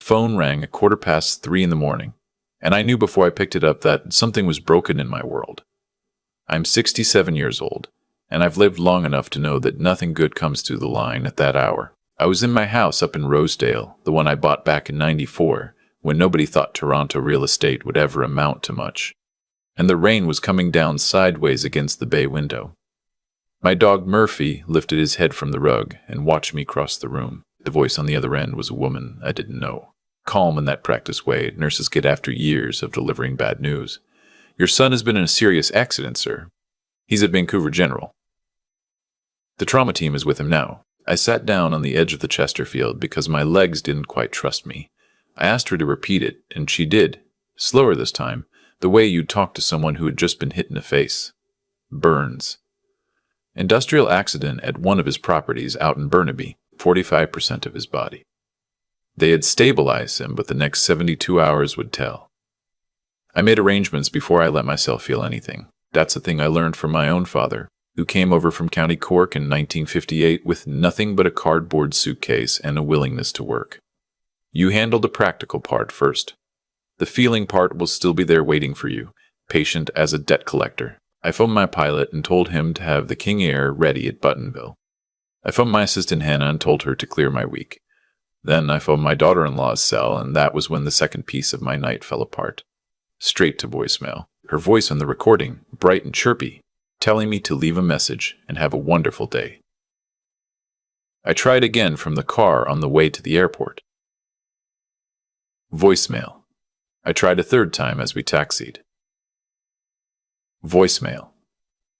Phone rang at 3:15 in the morning, and I knew before I picked it up that something was broken in my world. I'm 67 years old, and I've lived long enough to know that nothing good comes through the line at that hour. I was in my house up in Rosedale, the one I bought back in '94, when nobody thought Toronto real estate would ever amount to much, and the rain was coming down sideways against the bay window. My dog Murphy lifted his head from the rug and watched me cross the room. The voice on the other end was a woman I didn't know. Calm in that practiced way nurses get after years of delivering bad news. "Your son has been in a serious accident, sir. He's at Vancouver General. The trauma team is with him now." I sat down on the edge of the Chesterfield because my legs didn't quite trust me. I asked her to repeat it, and she did, slower this time, the way you'd talk to someone who had just been hit in the face. "Burns. Industrial accident at one of his properties out in Burnaby, 45% of his body. They had stabilized him, but the next 72 hours would tell." I made arrangements before I let myself feel anything. That's a thing I learned from my own father, who came over from County Cork in 1958 with nothing but a cardboard suitcase and a willingness to work. You handle the practical part first. The feeling part will still be there waiting for you, patient as a debt collector. I phoned my pilot and told him to have the King Air ready at Buttonville. I phoned my assistant Hannah and told her to clear my week. Then I phoned my daughter-in-law's cell, and that was when the second piece of my night fell apart. Straight to voicemail. Her voice on the recording, bright and chirpy, telling me to leave a message and have a wonderful day. I tried again from the car on the way to the airport. Voicemail. I tried a third time as we taxied. Voicemail.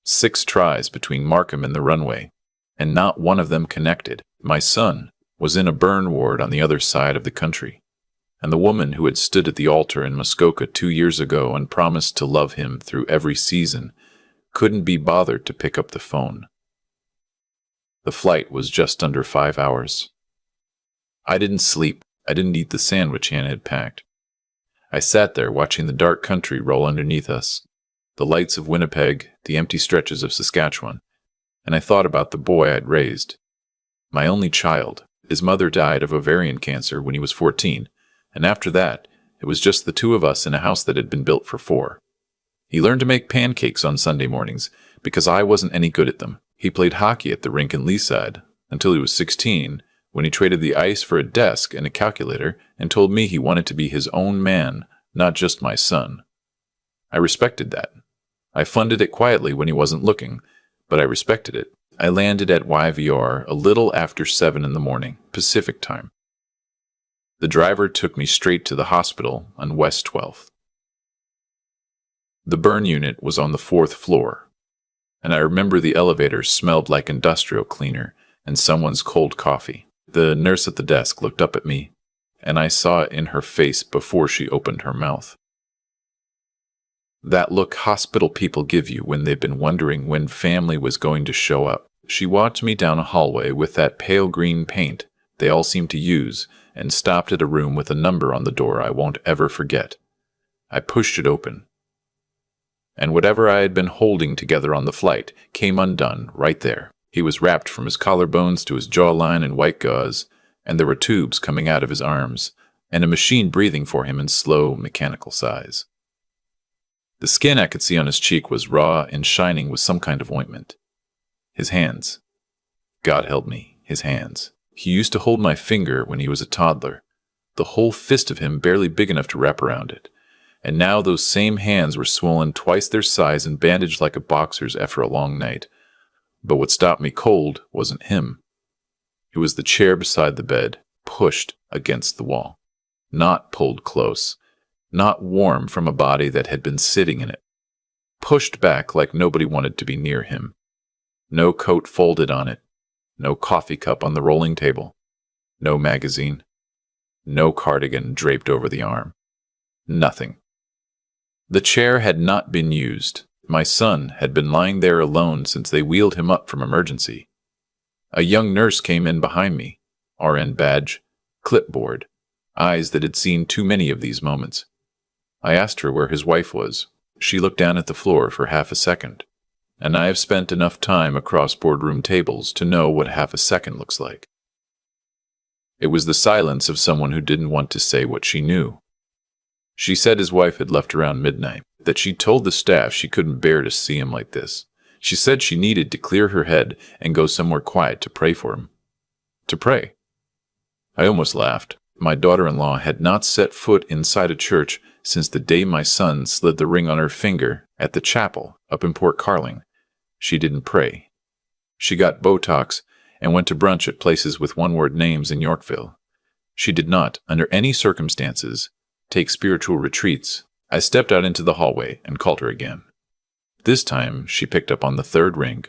6 tries between Markham and the runway, and not one of them connected. My son was in a burn ward on the other side of the country, and the woman who had stood at the altar in Muskoka 2 years ago and promised to love him through every season couldn't be bothered to pick up the phone. The flight was just under 5 hours. I didn't sleep. I didn't eat the sandwich Hannah had packed. I sat there watching the dark country roll underneath us, the lights of Winnipeg, the empty stretches of Saskatchewan, and I thought about the boy I'd raised. My only child. His mother died of ovarian cancer when he was 14, and after that, it was just the two of us in a house that had been built for 4. He learned to make pancakes on Sunday mornings because I wasn't any good at them. He played hockey at the rink in Leaside until he was 16, when he traded the ice for a desk and a calculator and told me he wanted to be his own man, not just my son. I respected that. I funded it quietly when he wasn't looking, but I respected it. I landed at YVR a little after 7 in the morning, Pacific time. The driver took me straight to the hospital on West 12th. The burn unit was on the 4th floor, and I remember the elevator smelled like industrial cleaner and someone's cold coffee. The nurse at the desk looked up at me, and I saw it in her face before she opened her mouth. That look hospital people give you when they've been wondering when family was going to show up. She walked me down a hallway with that pale green paint they all seem to use and stopped at a room with a number on the door I won't ever forget. I pushed it open, and whatever I had been holding together on the flight came undone right there. He was wrapped from his collarbones to his jawline in white gauze, and there were tubes coming out of his arms, and a machine breathing for him in slow, mechanical sighs. The skin I could see on his cheek was raw and shining with some kind of ointment. His hands. God help me, his hands. He used to hold my finger when he was a toddler, the whole fist of him barely big enough to wrap around it. And now those same hands were swollen twice their size and bandaged like a boxer's after a long night. But what stopped me cold wasn't him. It was the chair beside the bed, pushed against the wall. Not pulled close. Not warm from a body that had been sitting in it. Pushed back like nobody wanted to be near him. No coat folded on it. No coffee cup on the rolling table. No magazine. No cardigan draped over the arm. Nothing. The chair had not been used. My son had been lying there alone since they wheeled him up from emergency. A young nurse came in behind me, RN badge, clipboard, eyes that had seen too many of these moments. I asked her where his wife was. She looked down at the floor for half a second, and I have spent enough time across boardroom tables to know what half a second looks like. It was the silence of someone who didn't want to say what she knew. She said his wife had left around midnight, that she told the staff she couldn't bear to see him like this. She said she needed to clear her head and go somewhere quiet to pray for him. To pray. I almost laughed. My daughter-in-law had not set foot inside a church since the day my son slid the ring on her finger at the chapel up in Port Carling. She didn't pray. She got Botox and went to brunch at places with one-word names in Yorkville. She did not, under any circumstances, take spiritual retreats. I stepped out into the hallway and called her again. This time, she picked up on the third ring,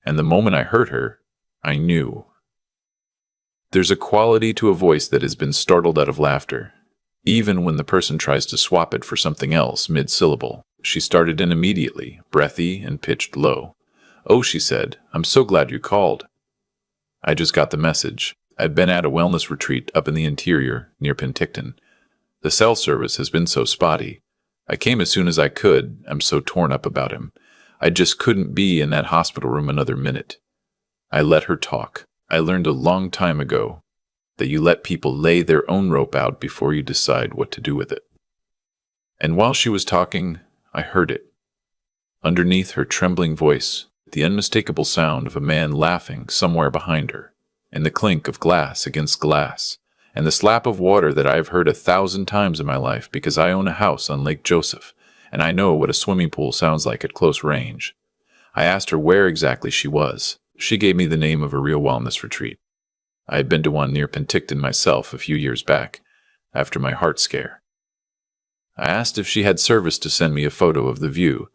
and the moment I heard her, I knew. There's a quality to a voice that has been startled out of laughter, even when the person tries to swap it for something else mid-syllable. She started in immediately, breathy and pitched low. "Oh," she said, "I'm so glad you called." I just got the message. I'd been at a wellness retreat up in the interior, near Penticton. The cell service has been so spotty. I came as soon as I could. I'm so torn up about him. I just couldn't be in that hospital room another minute. I let her talk. I learned a long time ago that you let people lay their own rope out before you decide what to do with it. And while she was talking, I heard it. Underneath her trembling voice, the unmistakable sound of a man laughing somewhere behind her, and the clink of glass against glass, and the slap of water that I have heard 1,000 times in my life because I own a house on Lake Joseph, and I know what a swimming pool sounds like at close range. I asked her where exactly she was. She gave me the name of a real wellness retreat. I had been to one near Penticton myself a few years back, after my heart scare. I asked if she had service to send me a photo of the view.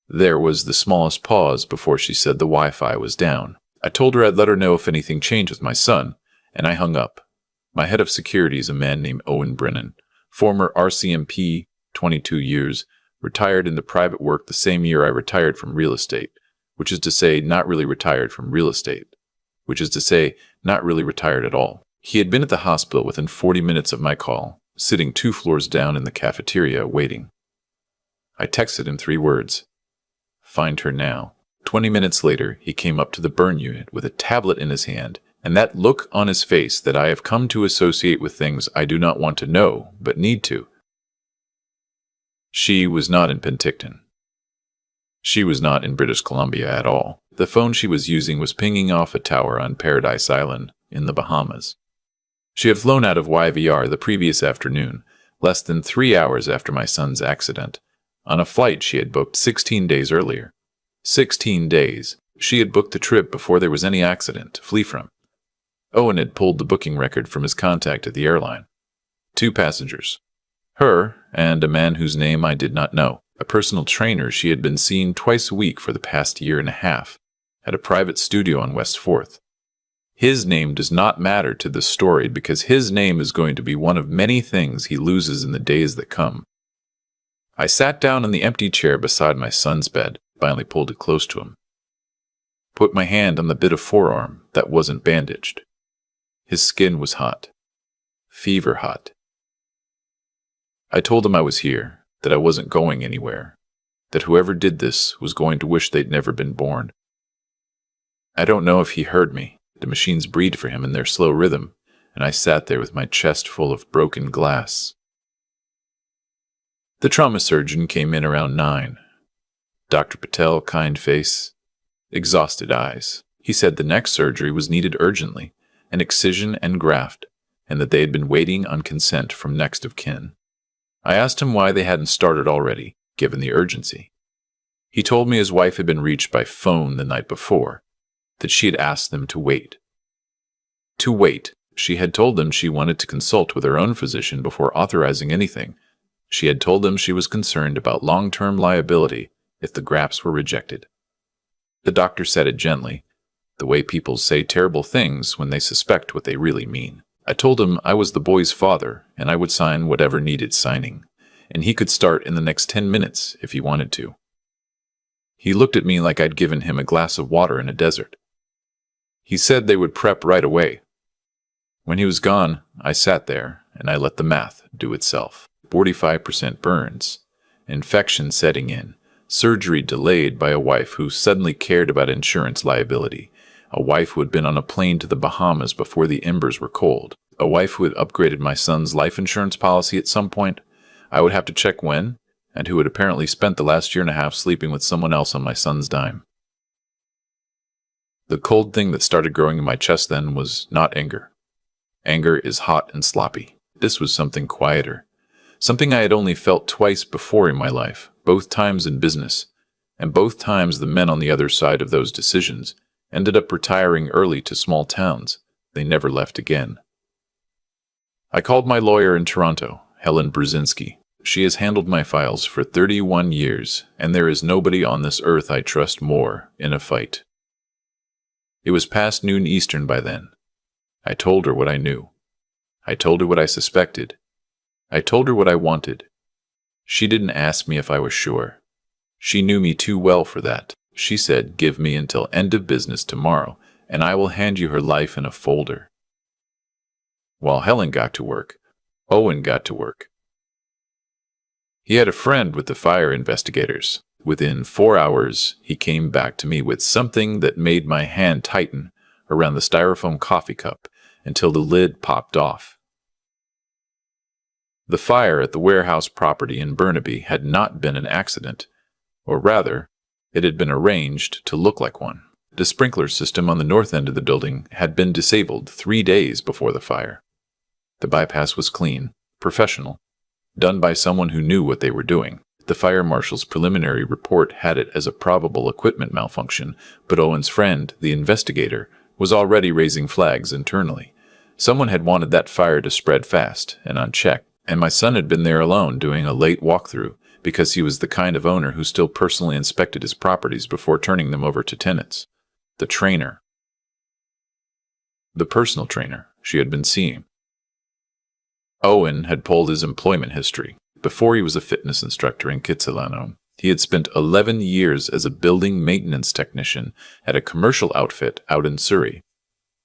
There was the smallest pause before she said the Wi-Fi was down. I told her I'd let her know if anything changed with my son, and I hung up. My head of security is a man named Owen Brennan, former RCMP, 22 years, retired into private work the same year I retired from real estate, which is to say not really retired from real estate, which is to say not really retired at all. He had been at the hospital within 40 minutes of my call, sitting 2 floors down in the cafeteria waiting. I texted him 3 words. Find her now. 20 minutes later, he came up to the burn unit with a tablet in his hand, and that look on his face that I have come to associate with things I do not want to know, but need to. She was not in Penticton. She was not in British Columbia at all. The phone she was using was pinging off a tower on Paradise Island in the Bahamas. She had flown out of YVR the previous afternoon, less than 3 hours after my son's accident, on a flight she had booked 16 days earlier. 16 days. She had booked the trip before there was any accident to flee from. Owen had pulled the booking record from his contact at the airline. 2 passengers. Her and a man whose name I did not know. A personal trainer she had been seeing twice a week for the past year and a half, at a private studio on West 4th. His name does not matter to this story because his name is going to be one of many things he loses in the days that come. I sat down in the empty chair beside my son's bed, finally pulled it close to him. Put my hand on the bit of forearm that wasn't bandaged. His skin was hot. Fever hot. I told him I was here, that I wasn't going anywhere, that whoever did this was going to wish they'd never been born. I don't know if he heard me. The machines breathed for him in their slow rhythm, and I sat there with my chest full of broken glass. The trauma surgeon came in around 9. Dr. Patel, kind face, exhausted eyes. He said the next surgery was needed urgently, an excision and graft, and that they had been waiting on consent from next of kin. I asked him why they hadn't started already, given the urgency. He told me his wife had been reached by phone the night before, that she had asked them to wait. To wait. She had told them she wanted to consult with her own physician before authorizing anything. She had told them she was concerned about long-term liability if the grafts were rejected. The doctor said it gently, the way people say terrible things when they suspect what they really mean. I told him I was the boy's father, and I would sign whatever needed signing, and he could start in the next 10 minutes if he wanted to. He looked at me like I'd given him a glass of water in a desert. He said they would prep right away. When he was gone, I sat there, and I let the math do itself. 45% burns, infection setting in, surgery delayed by a wife who suddenly cared about insurance liability, a wife who had been on a plane to the Bahamas before the embers were cold, a wife who had upgraded my son's life insurance policy at some point. I would have to check when, and who had apparently spent the last year and a half sleeping with someone else on my son's dime. The cold thing that started growing in my chest then was not anger. Anger is hot and sloppy. This was something quieter. Something I had only felt twice before in my life, both times in business, and both times the men on the other side of those decisions ended up retiring early to small towns. They never left again. I called my lawyer in Toronto, Helen Brzezinski. She has handled my files for 31 years, and there is nobody on this earth I trust more in a fight. It was past noon Eastern by then. I told her what I knew. I told her what I suspected. I told her what I wanted. She didn't ask me if I was sure. She knew me too well for that. She said, "Give me until end of business tomorrow, and I will hand you her life in a folder." While Helen got to work, Owen got to work. He had a friend with the fire investigators. Within 4 hours, he came back to me with something that made my hand tighten around the styrofoam coffee cup until the lid popped off. The fire at the warehouse property in Burnaby had not been an accident, or rather, it had been arranged to look like one. The sprinkler system on the north end of the building had been disabled 3 days before the fire. The bypass was clean, professional, done by someone who knew what they were doing. The fire marshal's preliminary report had it as a probable equipment malfunction, but Owen's friend, the investigator, was already raising flags internally. Someone had wanted that fire to spread fast and unchecked, and my son had been there alone doing a late walkthrough because he was the kind of owner who still personally inspected his properties before turning them over to tenants. The trainer. The personal trainer she had been seeing. Owen had pulled his employment history. Before he was a fitness instructor in Kitsilano, he had spent 11 years as a building maintenance technician at a commercial outfit out in Surrey.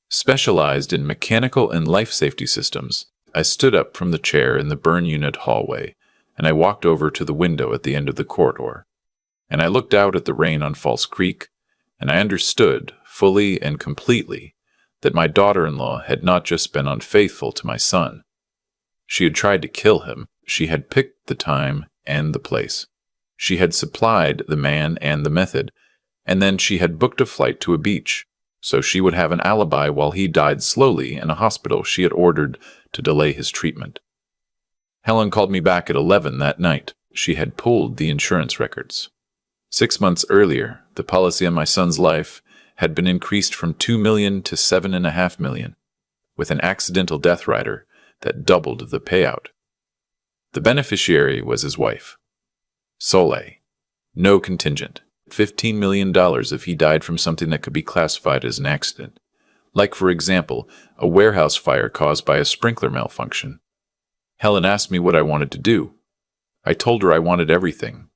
Specialized in mechanical and life safety systems, I stood up from the chair in the burn unit hallway, and I walked over to the window at the end of the corridor. And I looked out at the rain on False Creek, and I understood, fully and completely, that my daughter-in-law had not just been unfaithful to my son. She had tried to kill him. She had picked the time and the place. She had supplied the man and the method, and then she had booked a flight to a beach, so she would have an alibi while he died slowly in a hospital she had ordered to delay his treatment. Helen called me back at 11 that night. She had pulled the insurance records. 6 months earlier, the policy on my son's life had been increased from $2 million to $7.5 million, with an accidental death rider that doubled the payout. The beneficiary was his wife, Soleil. No contingent. $15 million if he died from something that could be classified as an accident. Like, for example, a warehouse fire caused by a sprinkler malfunction. Helen asked me what I wanted to do. I told her I wanted everything.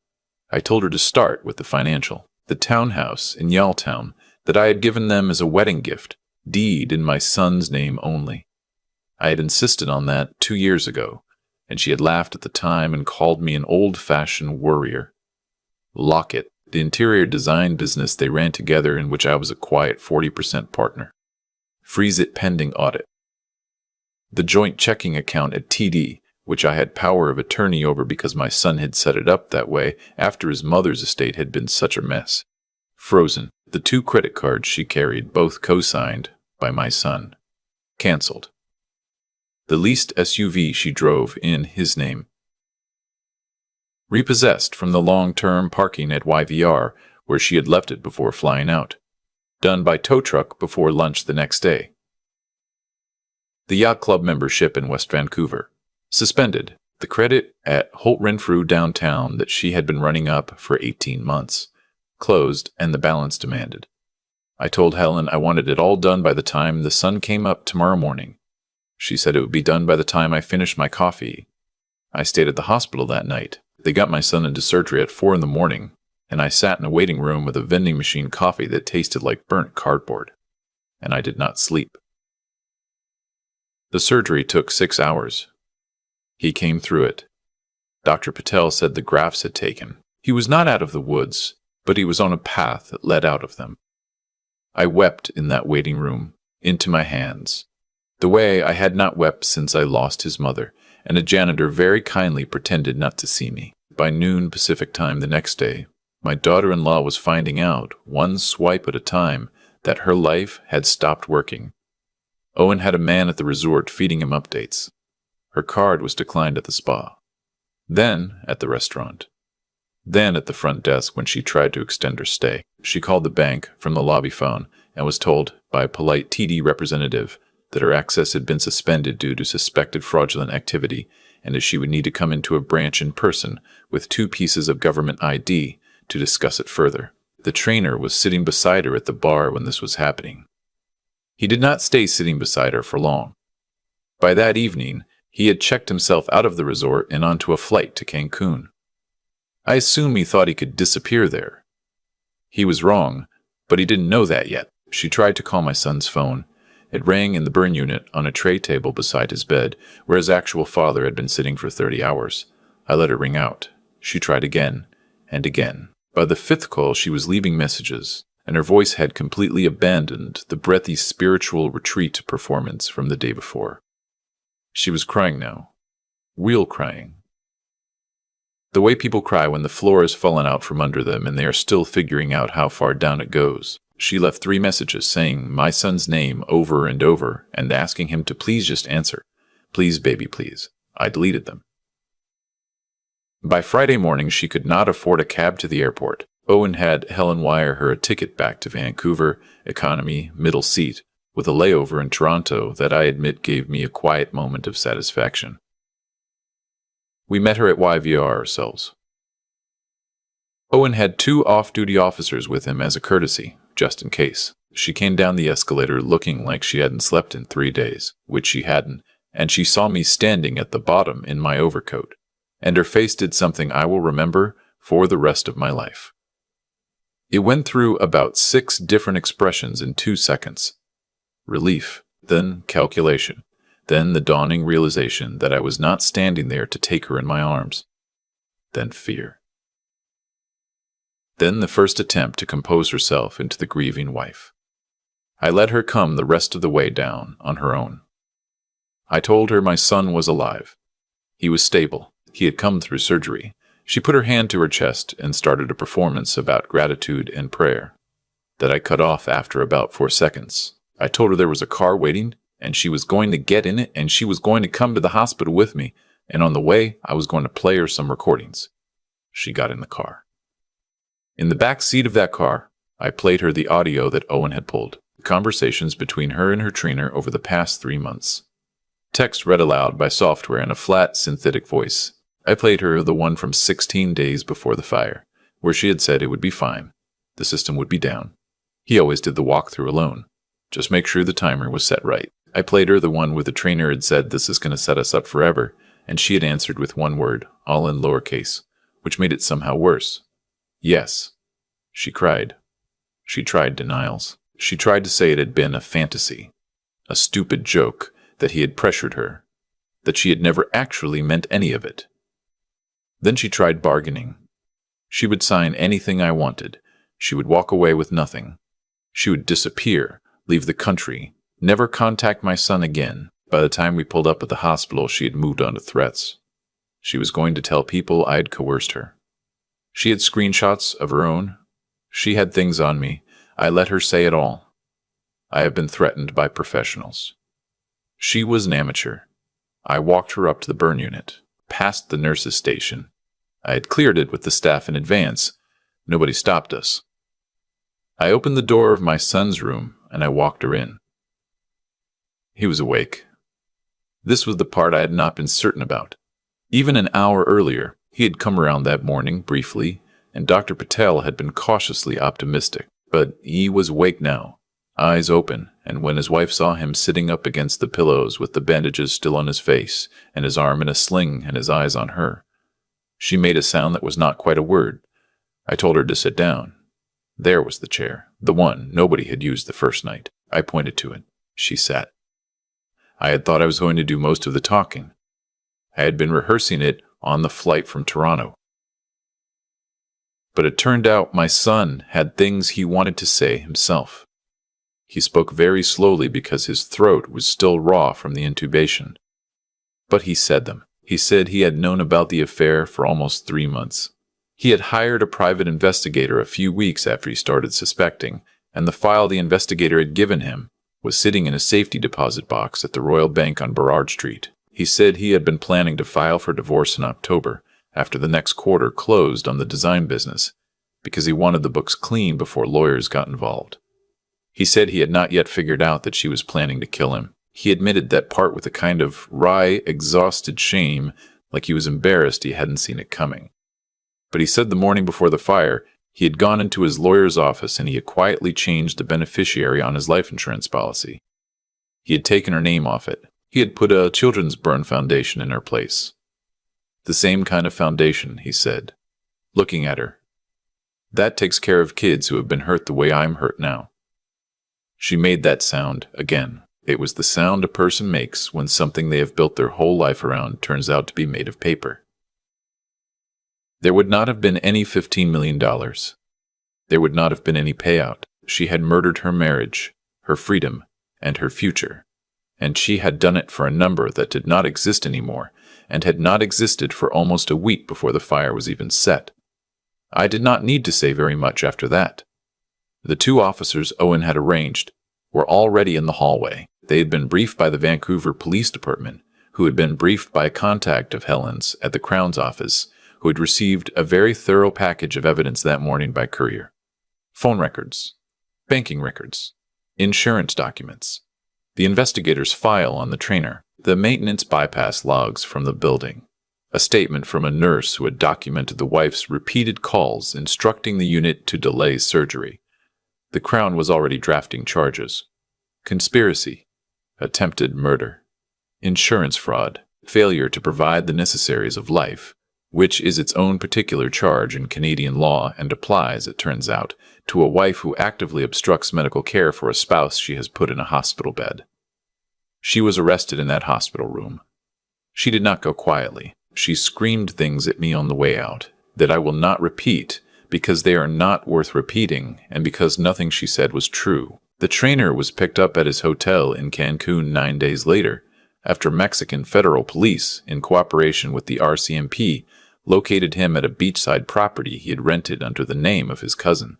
I told her to start with the financial. The townhouse in Yaletown that I had given them as a wedding gift, deed in my son's name only. I had insisted on that 2 years ago, and she had laughed at the time and called me an old-fashioned worrier. Lockett, the interior design business they ran together in which I was a quiet 40% partner. Freeze it pending audit. The joint checking account at TD, which I had power of attorney over because my son had set it up that way after his mother's estate had been such a mess. Frozen. The 2 credit cards she carried, both co-signed by my son. Cancelled. The leased SUV she drove in his name. Repossessed from the long-term parking at YVR, where she had left it before flying out. Done by tow truck before lunch the next day. The yacht club membership in West Vancouver. Suspended. The credit at Holt Renfrew downtown that she had been running up for 18 months. Closed, and the balance demanded. I told Helen I wanted it all done by the time the sun came up tomorrow morning. She said it would be done by the time I finished my coffee. I stayed at the hospital that night. They got my son into surgery at 4 a.m, and I sat in a waiting room with a vending machine coffee that tasted like burnt cardboard. And I did not sleep. The surgery took 6 hours. He came through it. Dr. Patel said the grafts had taken. He was not out of the woods, but he was on a path that led out of them. I wept in that waiting room, into my hands, the way I had not wept since I lost his mother, and a janitor very kindly pretended not to see me. By noon Pacific time the next day, my daughter-in-law was finding out, one swipe at a time, that her life had stopped working. Owen had a man at the resort feeding him updates. Her card was declined at the spa. Then at the restaurant. Then at the front desk when she tried to extend her stay. She called the bank from the lobby phone and was told by a polite TD representative that her access had been suspended due to suspected fraudulent activity, and that she would need to come into a branch in person with 2 pieces of government ID to discuss it further. The trainer was sitting beside her at the bar when this was happening. He did not stay sitting beside her for long. By that evening, he had checked himself out of the resort and onto a flight to Cancun. I assume he thought he could disappear there. He was wrong, but he didn't know that yet. She tried to call my son's phone. It rang in the burn unit on a tray table beside his bed, where his actual father had been sitting for 30 hours. I let it ring out. She tried again and again. By the 5th call, she was leaving messages, and her voice had completely abandoned the breathy spiritual retreat performance from the day before. She was crying now. Real crying. The way people cry when the floor has fallen out from under them and they are still figuring out how far down it goes. She left 3 messages saying my son's name over and over and asking him to please just answer. Please, baby, please. I deleted them. By Friday morning, she could not afford a cab to the airport. Owen had Helen wire her a ticket back to Vancouver, economy, middle seat, with a layover in Toronto that I admit gave me a quiet moment of satisfaction. We met her at YVR ourselves. Owen had 2 off-duty officers with him as a courtesy, just in case. She came down the escalator looking like she hadn't slept in 3 days, which she hadn't, and she saw me standing at the bottom in my overcoat, and her face did something I will remember for the rest of my life. It went through about 6 different expressions in 2 seconds. Relief, then calculation, then the dawning realization that I was not standing there to take her in my arms, then fear. Then the first attempt to compose herself into the grieving wife. I let her come the rest of the way down on her own. I told her my son was alive. He was stable. He had come through surgery. She put her hand to her chest and started a performance about gratitude and prayer that I cut off after about 4 seconds. I told her there was a car waiting, and she was going to get in it, and she was going to come to the hospital with me, and on the way, I was going to play her some recordings. She got in the car. In the back seat of that car, I played her the audio that Owen had pulled, conversations between her and her trainer over the past 3 months. Text read aloud by software in a flat, synthetic voice. I played her the one from 16 days before the fire, where she had said it would be fine. The system would be down. He always did the walkthrough alone. Just make sure the timer was set right. I played her the one where the trainer had said this is going to set us up forever, and she had answered with 1 word, all in lowercase, which made it somehow worse. Yes. She cried. She tried denials. She tried to say it had been a fantasy, a stupid joke, that he had pressured her, that she had never actually meant any of it. Then she tried bargaining. She would sign anything I wanted. She would walk away with nothing. She would disappear, leave the country, never contact my son again. By the time we pulled up at the hospital, she had moved on to threats. She was going to tell people I had coerced her. She had screenshots of her own. She had things on me. I let her say it all. I have been threatened by professionals. She was an amateur. I walked her up to the burn unit, past the nurse's station. I had cleared it with the staff in advance. Nobody stopped us. I opened the door of my son's room, and I walked her in. He was awake. This was the part I had not been certain about. Even an hour earlier, he had come around that morning, briefly, and Dr. Patel had been cautiously optimistic. But he was awake now, eyes open, and when his wife saw him sitting up against the pillows with the bandages still on his face, and his arm in a sling and his eyes on her, she made a sound that was not quite a word. I told her to sit down. There was the chair, the one nobody had used the first night. I pointed to it. She sat. I had thought I was going to do most of the talking. I had been rehearsing it on the flight from Toronto. But it turned out my son had things he wanted to say himself. He spoke very slowly because his throat was still raw from the intubation. But he said them. He said he had known about the affair for almost 3 months. He had hired a private investigator a few weeks after he started suspecting, and the file the investigator had given him was sitting in a safety deposit box at the Royal Bank on Burrard Street. He said he had been planning to file for divorce in October, after the next quarter closed on the design business, because he wanted the books clean before lawyers got involved. He said he had not yet figured out that she was planning to kill him. He admitted that part with a kind of wry, exhausted shame, like he was embarrassed he hadn't seen it coming. But he said the morning before the fire, he had gone into his lawyer's office and he had quietly changed the beneficiary on his life insurance policy. He had taken her name off it. He had put a children's burn foundation in her place. The same kind of foundation, he said, looking at her. That takes care of kids who have been hurt the way I'm hurt now. She made that sound again. It was the sound a person makes when something they have built their whole life around turns out to be made of paper. There would not have been any $15 million. There would not have been any payout. She had murdered her marriage, her freedom, and her future. And she had done it for a number that did not exist anymore, and had not existed for almost a week before the fire was even set. I did not need to say very much after that. The 2 officers Owen had arranged were already in the hallway. They had been briefed by the Vancouver Police Department, who had been briefed by a contact of Helen's at the Crown's office, who had received a very thorough package of evidence that morning by courier. Phone records, banking records, insurance documents, the investigator's file on the trainer, the maintenance bypass logs from the building, a statement from a nurse who had documented the wife's repeated calls instructing the unit to delay surgery. The Crown was already drafting charges. Conspiracy, attempted murder, insurance fraud, failure to provide the necessaries of life, which is its own particular charge in Canadian law and applies, it turns out, to a wife who actively obstructs medical care for a spouse she has put in a hospital bed. She was arrested in that hospital room. She did not go quietly. She screamed things at me on the way out that I will not repeat because they are not worth repeating and because nothing she said was true. The trainer was picked up at his hotel in Cancun 9 days later, after Mexican federal police, in cooperation with the RCMP, located him at a beachside property he had rented under the name of his cousin.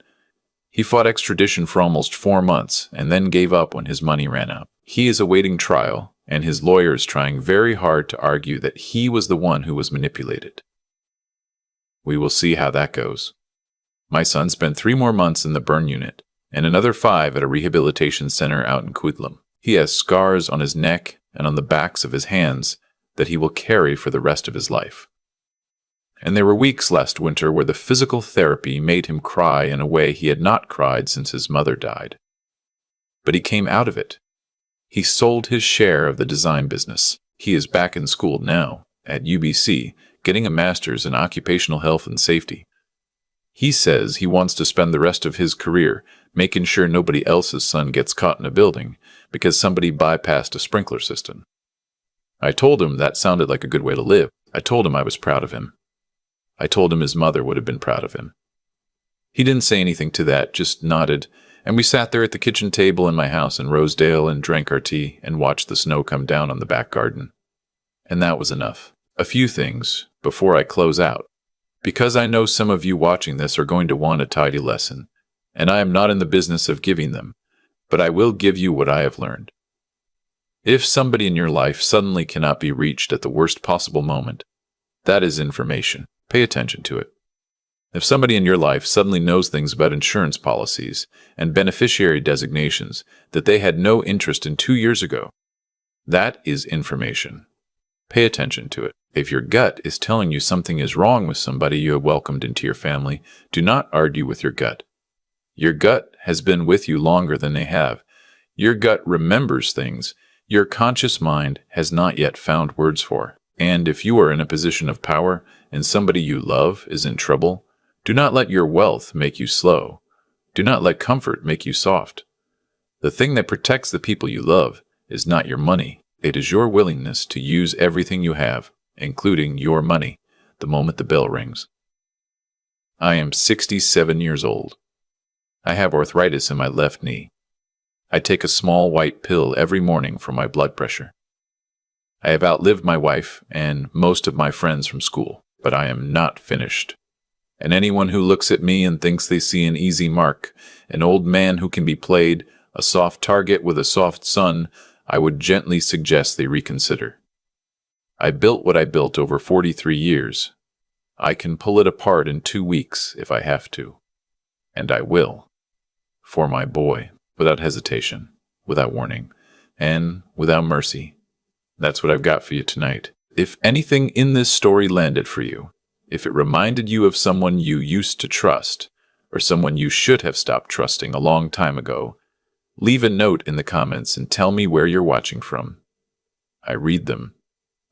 He fought extradition for almost 4 months and then gave up when his money ran out. He is awaiting trial, and his lawyers trying very hard to argue that he was the one who was manipulated. We will see how that goes. My son spent 3 more months in the burn unit, and another 5 at a rehabilitation center out in Quidlam. He has scars on his neck and on the backs of his hands that he will carry for the rest of his life. And there were weeks last winter where the physical therapy made him cry in a way he had not cried since his mother died. But he came out of it. He sold his share of the design business. He is back in school now, at UBC, getting a master's in occupational health and safety. He says he wants to spend the rest of his career making sure nobody else's son gets caught in a building because somebody bypassed a sprinkler system. I told him that sounded like a good way to live. I told him I was proud of him. I told him his mother would have been proud of him. He didn't say anything to that, just nodded, and we sat there at the kitchen table in my house in Rosedale and drank our tea and watched the snow come down on the back garden. And that was enough. A few things before I close out, because I know some of you watching this are going to want a tidy lesson, and I am not in the business of giving them, but I will give you what I have learned. If somebody in your life suddenly cannot be reached at the worst possible moment, that is information. Pay attention to it. If somebody in your life suddenly knows things about insurance policies and beneficiary designations that they had no interest in 2 years ago, that is information. Pay attention to it. If your gut is telling you something is wrong with somebody you have welcomed into your family, do not argue with your gut. Your gut has been with you longer than they have. Your gut remembers things your conscious mind has not yet found words for. And if you are in a position of power and somebody you love is in trouble, do not let your wealth make you slow. Do not let comfort make you soft. The thing that protects the people you love is not your money. It is your willingness to use everything you have, including your money, the moment the bell rings. I am 67 years old. I have arthritis in my left knee. I take a small white pill every morning for my blood pressure. I have outlived my wife and most of my friends from school, but I am not finished. And anyone who looks at me and thinks they see an easy mark, an old man who can be played, a soft target with a soft son, I would gently suggest they reconsider. I built what I built over 43 years. I can pull it apart in 2 weeks if I have to. And I will. For my boy, without hesitation, without warning, and without mercy. That's what I've got for you tonight. If anything in this story landed for you, if it reminded you of someone you used to trust, or someone you should have stopped trusting a long time ago, leave a note in the comments and tell me where you're watching from. I read them.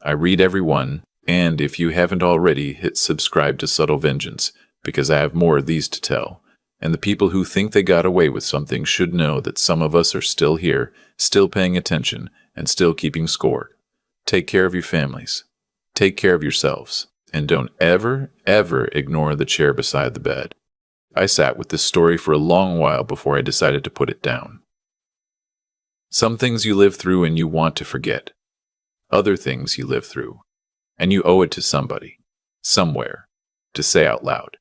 I read every one, and if you haven't already, hit subscribe to Subtle Vengeance, because I have more of these to tell. And the people who think they got away with something should know that some of us are still here, still paying attention, and still keeping score. Take care of your families. Take care of yourselves. And don't ever, ever ignore the chair beside the bed. I sat with this story for a long while before I decided to put it down. Some things you live through and you want to forget. Other things you live through, and you owe it to somebody, somewhere, to say out loud.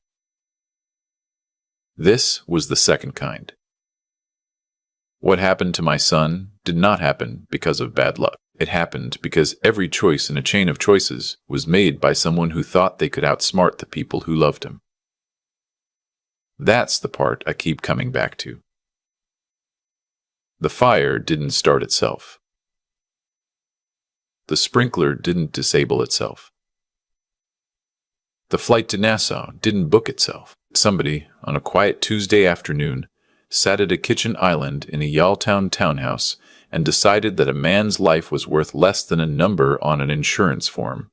This was the second kind. What happened to my son did not happen because of bad luck. It happened because every choice in a chain of choices was made by someone who thought they could outsmart the people who loved him. That's the part I keep coming back to. The fire didn't start itself. The sprinkler didn't disable itself. The flight to Nassau didn't book itself. Somebody, on a quiet Tuesday afternoon, sat at a kitchen island in a Yaletown townhouse and decided that a man's life was worth less than a number on an insurance form.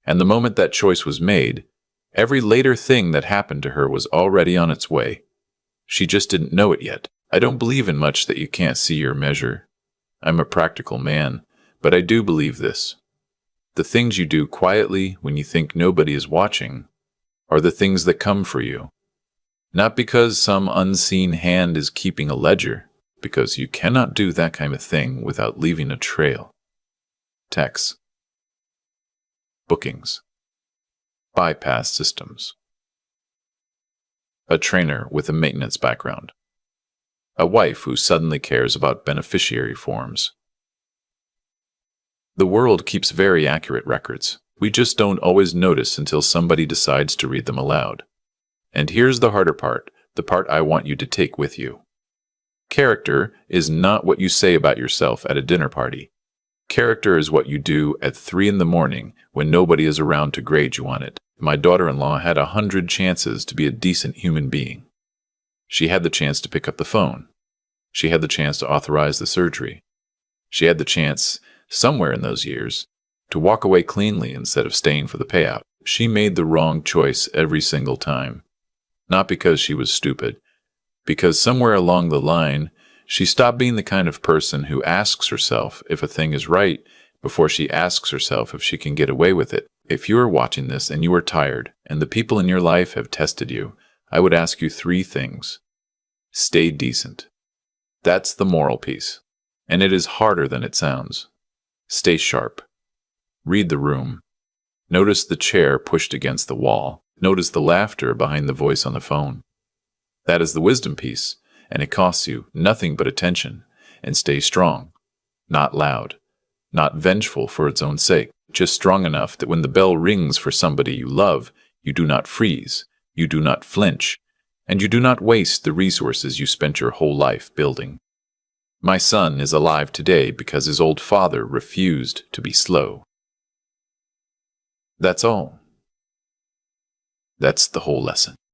And the moment that choice was made, every later thing that happened to her was already on its way. She just didn't know it yet. I don't believe in much that you can't see or measure. I'm a practical man, but I do believe this. The things you do quietly when you think nobody is watching are the things that come for you. Not because some unseen hand is keeping a ledger, because you cannot do that kind of thing without leaving a trail. Texts. Bookings. Bypass systems. A trainer with a maintenance background. A wife who suddenly cares about beneficiary forms. The world keeps very accurate records. We just don't always notice until somebody decides to read them aloud. And here's the harder part, the part I want you to take with you. Character is not what you say about yourself at a dinner party. Character is what you do at 3 a.m. when nobody is around to grade you on it. My daughter-in-law had 100 chances to be a decent human being. She had the chance to pick up the phone. She had the chance to authorize the surgery. She had the chance, somewhere in those years, to walk away cleanly instead of staying for the payout. She made the wrong choice every single time. Not because she was stupid, because somewhere along the line, she stopped being the kind of person who asks herself if a thing is right before she asks herself if she can get away with it. If you are watching this and you are tired, and the people in your life have tested you, I would ask you 3 things. Stay decent. That's the moral piece, and it is harder than it sounds. Stay sharp. Read the room. Notice the chair pushed against the wall. Notice the laughter behind the voice on the phone. That is the wisdom piece, and it costs you nothing but attention. And stay strong. Not loud. Not vengeful for its own sake. Just strong enough that when the bell rings for somebody you love, you do not freeze, you do not flinch, and you do not waste the resources you spent your whole life building. My son is alive today because his old father refused to be slow. That's all. That's the whole lesson.